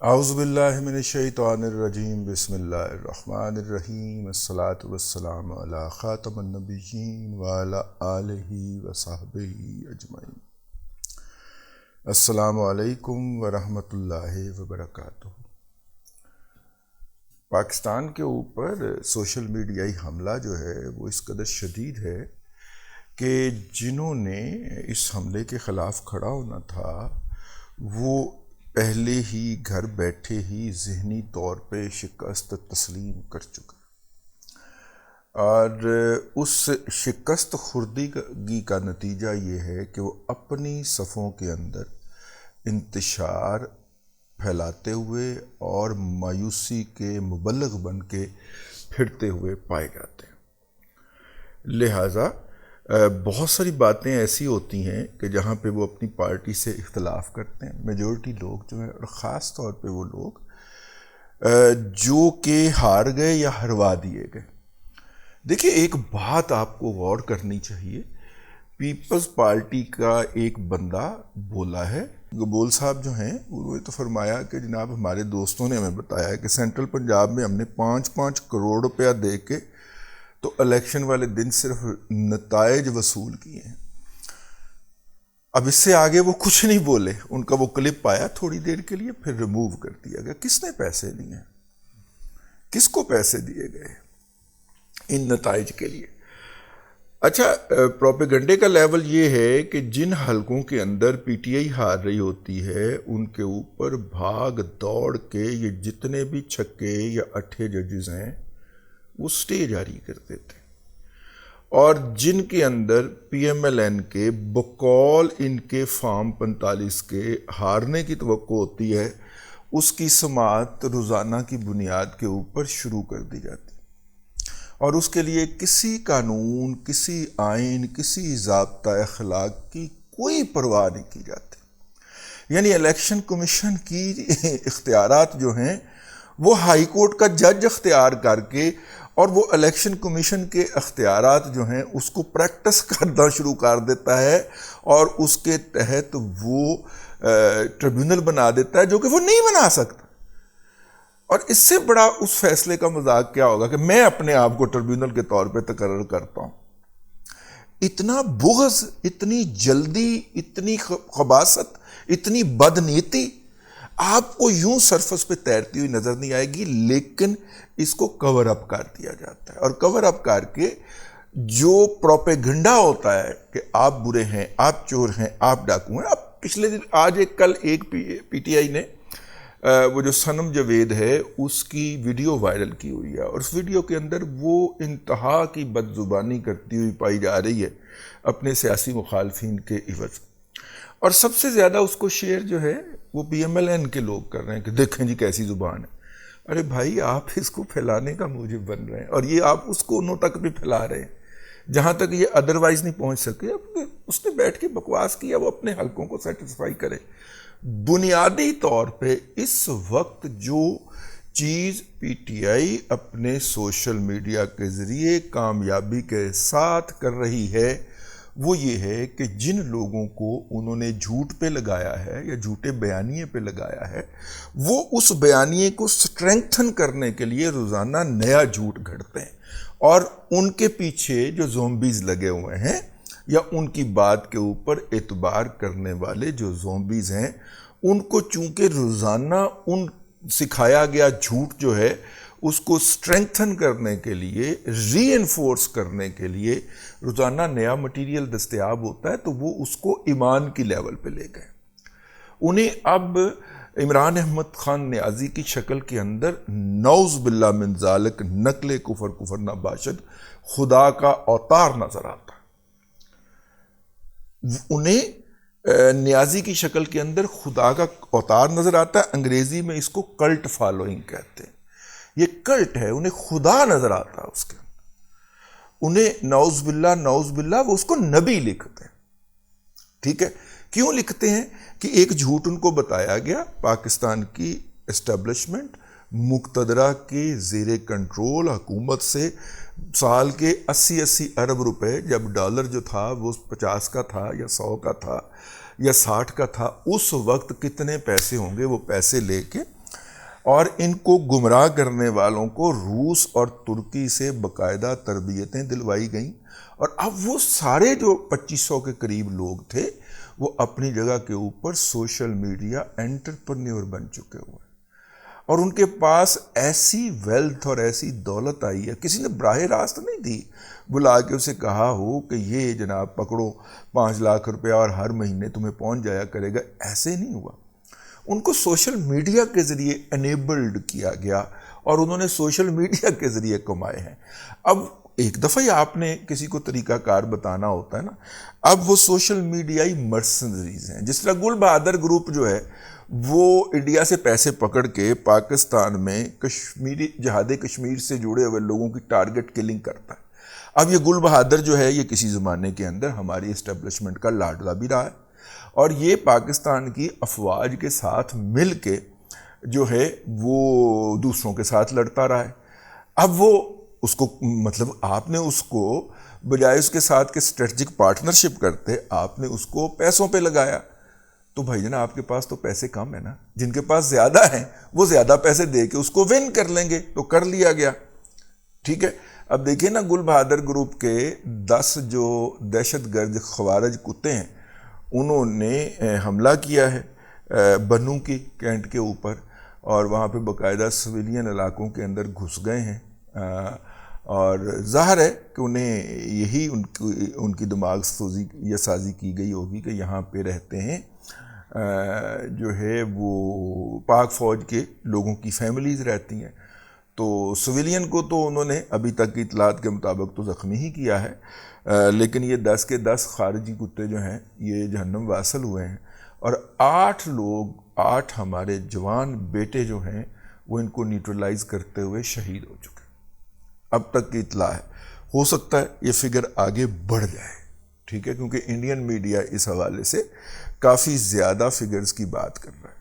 اعوذ باللہ من الشیطان الرجیم بسم اللہ الرحمن الرحیم الصلاۃ والسلام علی خاتم النبیین وعلی آلہ وصحبہ اجمعین۔ السلام علیکم ورحمۃ اللہ وبرکاتہ۔ پاکستان کے اوپر سوشل میڈیائی حملہ جو ہے وہ اس قدر شدید ہے کہ جنہوں نے اس حملے کے خلاف کھڑا ہونا تھا وہ پہلے ہی گھر بیٹھے ہی ذہنی طور پہ شکست تسلیم کر چکا، اور اس شکست خوردگی کا نتیجہ یہ ہے کہ وہ اپنی صفوں کے اندر انتشار پھیلاتے ہوئے اور مایوسی کے مبلغ بن کے پھرتے ہوئے پائے جاتے ہیں۔ لہٰذا بہت ساری باتیں ایسی ہوتی ہیں کہ جہاں پہ وہ اپنی پارٹی سے اختلاف کرتے ہیں، میجورٹی لوگ جو ہے، اور خاص طور پہ وہ لوگ جو کہ ہار گئے یا ہروا دیے گئے۔ دیکھیے، ایک بات آپ کو غور کرنی چاہیے۔ پیپلز پارٹی کا ایک بندہ بولا ہے، گبول صاحب جو ہیں، انہوں نے تو فرمایا کہ جناب ہمارے دوستوں نے ہمیں بتایا ہے کہ سینٹرل پنجاب میں ہم نے 5 کروڑ روپیہ دے کے تو الیکشن والے دن صرف نتائج وصول کیے ہیں۔ اب اس سے آگے وہ کچھ نہیں بولے، ان کا وہ کلپ آیا تھوڑی دیر کے لیے، پھر ریموو کر دیا گیا۔ کس نے پیسے لیے؟ کس کو پیسے دیے گئے ان نتائج کے لیے؟ اچھا، پروپیگنڈے کا لیول یہ ہے کہ جن حلقوں کے اندر پی ٹی آئی ہار رہی ہوتی ہے ان کے اوپر بھاگ دوڑ کے یہ جتنے بھی چھکے یا اٹھے ججز ہیں وہ سٹے جاری کر دیتے ہیں، اور جن کے اندر پی ایم ایل این کے بقول ان کے فارم 45 کے ہارنے کی توقع ہوتی ہے، اس کی سماعت روزانہ کی بنیاد کے اوپر شروع کر دی جاتی ہے، اور اس کے لیے کسی قانون، کسی آئین، کسی ضابطہ اخلاق کی کوئی پرواہ نہیں کی جاتی۔ یعنی الیکشن کمیشن کی اختیارات جو ہیں وہ ہائی کورٹ کا جج اختیار کر کے، اور وہ الیکشن کمیشن کے اختیارات جو ہیں اس کو پریکٹس کرنا شروع کر دیتا ہے، اور اس کے تحت وہ ٹریبیونل بنا دیتا ہے جو کہ وہ نہیں بنا سکتا۔ اور اس سے بڑا اس فیصلے کا مذاق کیا ہوگا کہ میں اپنے آپ کو ٹریبیونل کے طور پہ تقرر کرتا ہوں۔ اتنا بغض، اتنی جلدی، اتنی خباثت، اتنی بدنیتی آپ کو یوں سرفس پہ تیرتی ہوئی نظر نہیں آئے گی، لیکن اس کو کور اپ کر دیا جاتا ہے، اور کور اپ کر کے جو پروپیگنڈا ہوتا ہے کہ آپ برے ہیں، آپ چور ہیں، آپ ڈاکو ہیں۔ اب پچھلے دن کل ایک پی ٹی آئی نے وہ جو صنم جاوید ہے اس کی ویڈیو وائرل کی ہوئی ہے، اور اس ویڈیو کے اندر وہ انتہا کی بد زبانی کرتی ہوئی پائی جا رہی ہے اپنے سیاسی مخالفین کے عوض، اور سب سے زیادہ اس کو شیئر جو ہے وہ پی ایم ایل این کے لوگ کر رہے ہیں کہ دیکھیں جی کیسی زبان ہے۔ ارے بھائی، آپ اس کو پھیلانے کا موجب بن رہے ہیں، اور یہ آپ اس کو انہوں تک بھی پھیلا رہے ہیں جہاں تک یہ ادروائز نہیں پہنچ سکے۔ اس نے بیٹھ کے بکواس کیا، وہ اپنے حلقوں کو سیٹسفائی کرے۔ بنیادی طور پہ اس وقت جو چیز پی ٹی آئی اپنے سوشل میڈیا کے ذریعے کامیابی کے ساتھ کر رہی ہے وہ یہ ہے کہ جن لوگوں کو انہوں نے جھوٹ پہ لگایا ہے یا جھوٹے بیانیے پہ لگایا ہے، وہ اس بیانیے کو سٹرینگتھن کرنے کے لیے روزانہ نیا جھوٹ گھڑتے ہیں، اور ان کے پیچھے جو زومبیز لگے ہوئے ہیں یا ان کی بات کے اوپر اعتبار کرنے والے جو زومبیز ہیں، ان کو چونکہ روزانہ ان سکھایا گیا جھوٹ جو ہے اس کو سٹرینگتھن کرنے کے لیے، ری انفورس کرنے کے لیے روزانہ نیا مٹیریل دستیاب ہوتا ہے، تو وہ اس کو ایمان کی لیول پہ لے گئے۔ انہیں اب عمران احمد خان نیازی کی شکل کے اندر نعوذ باللہ من ذالک نقل کفر نہ باشد خدا کا اوتار نظر آتا ہے۔ انہیں نیازی کی شکل کے اندر خدا کا اوتار نظر آتا ہے۔ انگریزی میں اس کو کلٹ فالوئنگ کہتے ہیں۔ یہ کلٹ ہے، انہیں خدا نظر آتا ہے اس کے اندر۔ انہیں نعوذ باللہ وہ اس کو نبی لکھتے ہیں۔ ٹھیک ہے، کیوں لکھتے ہیں؟ کہ ایک جھوٹ ان کو بتایا گیا، پاکستان کی اسٹیبلشمنٹ مقتدرہ کے زیر کنٹرول حکومت سے سال کے 80 ارب روپے، جب ڈالر جو تھا وہ 50 کا تھا یا 100 کا تھا یا 60 کا تھا، اس وقت کتنے پیسے ہوں گے وہ پیسے لے کے اور ان کو گمراہ کرنے والوں کو روس اور ترکی سے باقاعدہ تربیتیں دلوائی گئیں، اور اب وہ سارے جو 2500 کے قریب لوگ تھے وہ اپنی جگہ کے اوپر سوشل میڈیا انٹرپرینیور بن چکے ہوئے، اور ان کے پاس ایسی ویلتھ اور ایسی دولت آئی ہے، کسی نے براہ راست نہیں دی، بلا کے اسے کہا ہو کہ یہ جناب پکڑو 5 لاکھ روپیہ اور ہر مہینے تمہیں پہنچ جایا کرے گا، ایسے نہیں ہوا۔ ان کو سوشل میڈیا کے ذریعے انیبلڈ کیا گیا اور انہوں نے سوشل میڈیا کے ذریعے کمائے ہیں۔ اب ایک دفعہ ہی آپ نے کسی کو طریقہ کار بتانا ہوتا ہے نا، اب وہ سوشل میڈیائی مرسنریز ہیں، جس طرح گل بہادر گروپ جو ہے وہ انڈیا سے پیسے پکڑ کے پاکستان میں کشمیری جہاد کشمیر سے جڑے ہوئے لوگوں کی ٹارگٹ کلنگ کرتا ہے۔ اب یہ گل بہادر جو ہے یہ کسی زمانے کے اندر ہماری اسٹیبلشمنٹ کا لاڈلا بھی رہا ہے، اور یہ پاکستان کی افواج کے ساتھ مل کے جو ہے وہ دوسروں کے ساتھ لڑتا رہا ہے۔ اب وہ اس کو مطلب آپ نے اس کو بجائے اس کے ساتھ کے اسٹریٹجک پارٹنرشپ کرتے آپ نے اس کو پیسوں پہ لگایا، تو بھائی جان آپ کے پاس تو پیسے کم ہیں نا، جن کے پاس زیادہ ہیں وہ زیادہ پیسے دے کے اس کو ون کر لیں گے، تو کر لیا گیا، ٹھیک ہے۔ اب دیکھیں نا گل بہادر گروپ کے 10 جو دہشت گرد خوارج کتے ہیں انہوں نے حملہ کیا ہے بنو کی کینٹ کے اوپر، اور وہاں پہ باقاعدہ سویلین علاقوں کے اندر گھس گئے ہیں، اور ظاہر ہے کہ انہیں یہی ان کی دماغ سوزی یا سازی کی گئی ہوگی کہ یہاں پہ رہتے ہیں جو ہے وہ پاک فوج کے لوگوں کی فیملیز رہتی ہیں، تو سویلین کو تو انہوں نے ابھی تک کی اطلاعات کے مطابق تو زخمی ہی کیا ہے، لیکن یہ 10 کے 10 خارجی کتے جو ہیں یہ جہنم واصل ہوئے ہیں، اور 8 ہمارے جوان بیٹے جو ہیں وہ ان کو نیوٹرلائز کرتے ہوئے شہید ہو چکے ہیں، اب تک کی اطلاع ہے۔ ہو سکتا ہے یہ فگر آگے بڑھ جائے، ٹھیک ہے، کیونکہ انڈین میڈیا اس حوالے سے کافی زیادہ فگرز کی بات کر رہا ہے،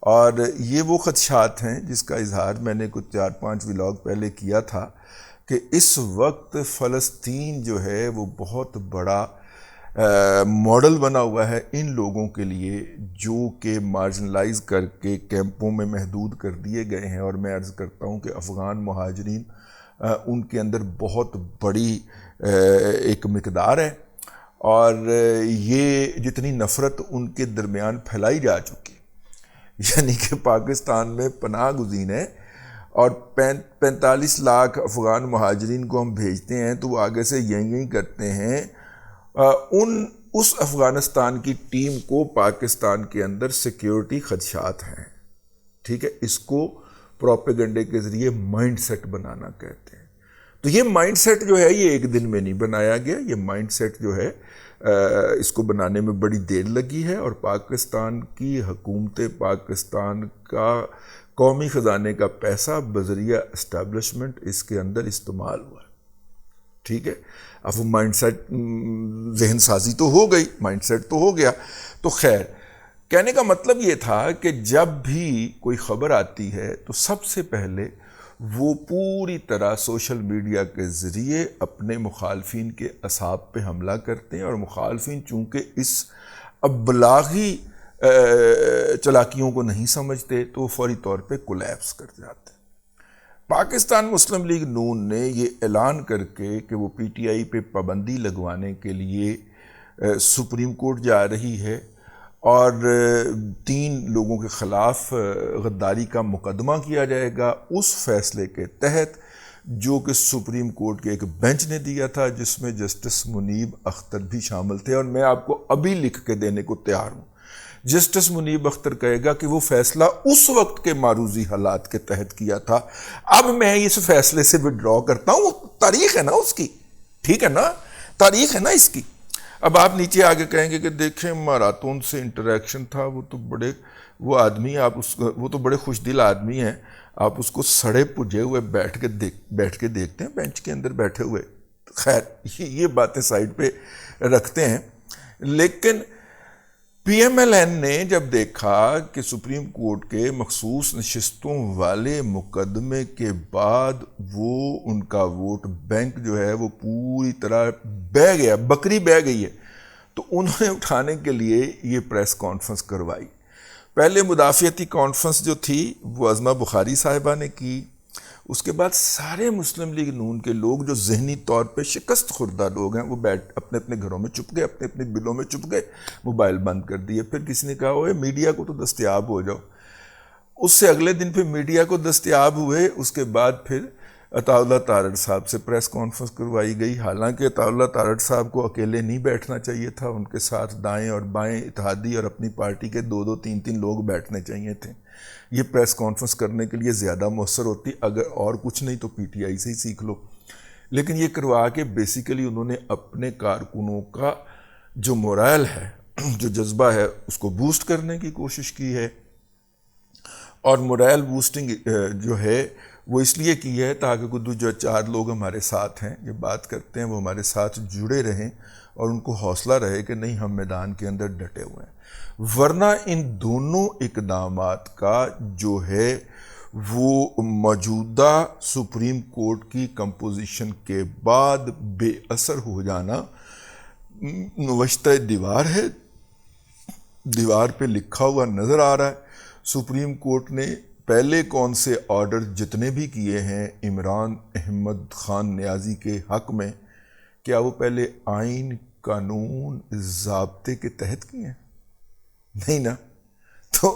اور یہ وہ خدشات ہیں جس کا اظہار میں نے کچھ 4-5 ولاگ پہلے کیا تھا کہ اس وقت فلسطین جو ہے وہ بہت بڑا ماڈل بنا ہوا ہے ان لوگوں کے لیے جو کہ مارجنلائز کر کے کیمپوں میں محدود کر دیے گئے ہیں، اور میں عرض کرتا ہوں کہ افغان مہاجرین ان کے اندر بہت بڑی ایک مقدار ہے، اور یہ جتنی نفرت ان کے درمیان پھیلائی جا چکی، یعنی کہ پاکستان میں پناہ گزین ہے اور 45 لاکھ افغان مہاجرین کو ہم بھیجتے ہیں تو وہ آگے سے یہی کرتے ہیں، اس افغانستان کی ٹیم کو پاکستان کے اندر سیکیورٹی خدشات ہیں، ٹھیک ہے، اس کو پروپیگنڈے کے ذریعے مائنڈ سیٹ بنانا کہتے ہیں۔ تو یہ مائنڈ سیٹ جو ہے یہ ایک دن میں نہیں بنایا گیا، یہ مائنڈ سیٹ جو ہے اس کو بنانے میں بڑی دیر لگی ہے، اور پاکستان کی حکومت پاکستان کا قومی خزانے کا پیسہ بذریعہ اسٹیبلشمنٹ اس کے اندر استعمال ہوا، ٹھیک ہے۔ اب وہ مائنڈ سیٹ ذہن سازی تو ہو گئی، مائنڈ سیٹ تو ہو گیا، تو خیر کہنے کا مطلب یہ تھا کہ جب بھی کوئی خبر آتی ہے تو سب سے پہلے وہ پوری طرح سوشل میڈیا کے ذریعے اپنے مخالفین کے اعصاب پہ حملہ کرتے ہیں، اور مخالفین چونکہ اس ابلاغی چلاکیوں کو نہیں سمجھتے تو فوری طور پہ کولیپس کر جاتے ہیں۔ پاکستان مسلم لیگ نون نے یہ اعلان کر کے کہ وہ پی ٹی آئی پہ پابندی لگوانے کے لیے سپریم کورٹ جا رہی ہے، اور 3 لوگوں کے خلاف غداری کا مقدمہ کیا جائے گا اس فیصلے کے تحت جو کہ سپریم کورٹ کے ایک بینچ نے دیا تھا، جس میں جسٹس منیب اختر بھی شامل تھے، اور میں آپ کو ابھی لکھ کے دینے کو تیار ہوں۔ جسٹس منیب اختر کہے گا کہ وہ فیصلہ اس وقت کے معروضی حالات کے تحت کیا تھا، اب میں اس فیصلے سے وڈرا کرتا ہوں، تاریخ ہے نا اس کی، ٹھیک ہے نا، تاریخ ہے نا اس کی۔ اب آپ نیچے آگے کہیں گے کہ دیکھیں ماراتون سے انٹریکشن تھا، وہ آدمی وہ تو بڑے خوش دل آدمی ہیں، آپ اس کو سڑے پجے ہوئے بیٹھ کے دیکھتے ہیں بینچ کے اندر بیٹھے ہوئے، خیر یہ باتیں سائڈ پہ رکھتے ہیں۔ لیکن پی ایم ایل این نے جب دیکھا کہ سپریم کورٹ کے مخصوص نشستوں والے مقدمے کے بعد وہ ان کا ووٹ بینک جو ہے وہ پوری طرح بہہ گیا، بکری بہہ گئی ہے، تو انہوں نے اٹھانے کے لیے یہ پریس کانفرنس کروائی۔ پہلے مدافعتی کانفرنس جو تھی وہ عظمہ بخاری صاحبہ نے کی، اس کے بعد سارے مسلم لیگ نون کے لوگ جو ذہنی طور پہ شکست خوردہ لوگ ہیں وہ بیٹھ اپنے اپنے گھروں میں چھپ گئے، اپنے اپنے بلوں میں چھپ گئے، موبائل بند کر دیے۔ پھر کسی نے کہا ہوئے میڈیا کو تو دستیاب ہو جاؤ، اس سے اگلے دن پھر میڈیا کو دستیاب ہوئے۔ اس کے بعد پھر عطاء اللہ تارڑ صاحب سے پریس کانفرنس کروائی گئی، حالانکہ عطاء اللہ تارڑ صاحب کو اکیلے نہیں بیٹھنا چاہیے تھا، ان کے ساتھ دائیں اور بائیں اتحادی اور اپنی پارٹی کے دو دو تین تین لوگ بیٹھنے چاہیے تھے۔ یہ پریس کانفرنس کرنے کے لیے زیادہ مؤثر ہوتی، اگر اور کچھ نہیں تو پی ٹی آئی سے ہی سیکھ لو، لیکن یہ کروا کے بیسیکلی انہوں نے اپنے کارکنوں کا جو مورائل ہے، جو جذبہ ہے، اس کو بوسٹ کرنے کی کوشش کی ہے۔ اور مورائل بوسٹنگ جو ہے وہ اس لیے کی ہے تاکہ کچھ جو 4 لوگ ہمارے ساتھ ہیں، یہ بات کرتے ہیں، وہ ہمارے ساتھ جڑے رہیں اور ان کو حوصلہ رہے کہ نہیں ہم میدان کے اندر ڈٹے ہوئے ہیں۔ ورنہ ان دونوں اقدامات کا جو ہے وہ موجودہ سپریم کورٹ کی کمپوزیشن کے بعد بے اثر ہو جانا نوشتہ دیوار ہے، دیوار پہ لکھا ہوا نظر آ رہا ہے۔ سپریم کورٹ نے پہلے کون سے آرڈر جتنے بھی کیے ہیں عمران احمد خان نیازی کے حق میں، کیا وہ پہلے آئین، قانون، ضابطے کے تحت کیے ہیں؟ نہیں نا۔ تو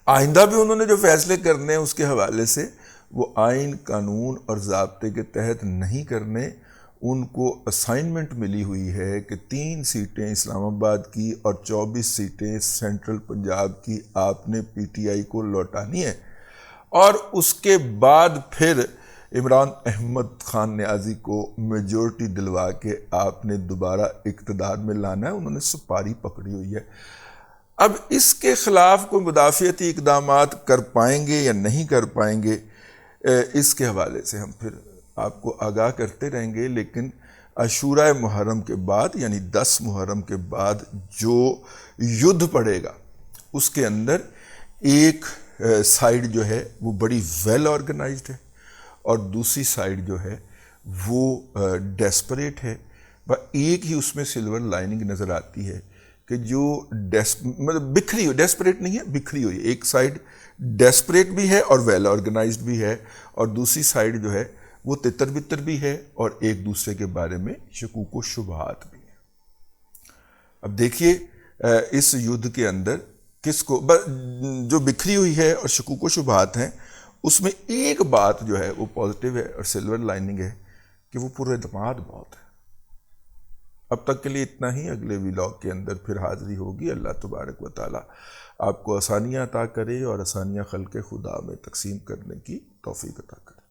آئندہ بھی انہوں نے جو فیصلے کرنے ہیں اس کے حوالے سے وہ آئین، قانون اور ضابطے کے تحت نہیں کرنے۔ ان کو اسائنمنٹ ملی ہوئی ہے کہ 3 سیٹیں اسلام آباد کی اور 24 سیٹیں سینٹرل پنجاب کی آپ نے پی ٹی آئی کو لوٹانی ہے، اور اس کے بعد پھر عمران احمد خان نیازی کو میجورٹی دلوا کے آپ نے دوبارہ اقتدار میں لانا ہے۔ انہوں نے سپاری پکڑی ہوئی ہے۔ اب اس کے خلاف کوئی مدافعتی اقدامات کر پائیں گے یا نہیں کر پائیں گے، اس کے حوالے سے ہم پھر آپ کو آگاہ کرتے رہیں گے، لیکن عاشوراء محرم کے بعد یعنی 10 محرم کے بعد جو یدھ پڑے گا اس کے اندر ایک سائیڈ جو ہے وہ بڑی ویل آرگنائزڈ ہے اور دوسری سائیڈ جو ہے وہ ڈیسپریٹ ہے۔ ایک ہی اس میں سلور لائننگ نظر آتی ہے کہ جو مطلب بکھری ہوئی، ڈیسپریٹ نہیں ہے، بکھری ہوئی، ایک سائیڈ ڈیسپریٹ بھی ہے اور ویل آرگنائزڈ بھی ہے، اور دوسری سائیڈ جو ہے وہ تتر بتر بھی ہے اور ایک دوسرے کے بارے میں شکوک و شبہات بھی ہیں۔ اب دیکھیے اس یدھ کے اندر کس کو جو بکھری ہوئی ہے اور شکوک و شبہات ہیں، اس میں ایک بات جو ہے وہ پازیٹیو ہے اور سلور لائننگ ہے کہ وہ پر اعتماد بہت ہے۔ اب تک کے لیے اتنا ہی، اگلے ولاگ کے اندر پھر حاضری ہوگی۔ اللہ تبارک و تعالی آپ کو آسانیاں عطا کرے اور آسانیاں خلق خدا میں تقسیم کرنے کی توفیق عطا کرے۔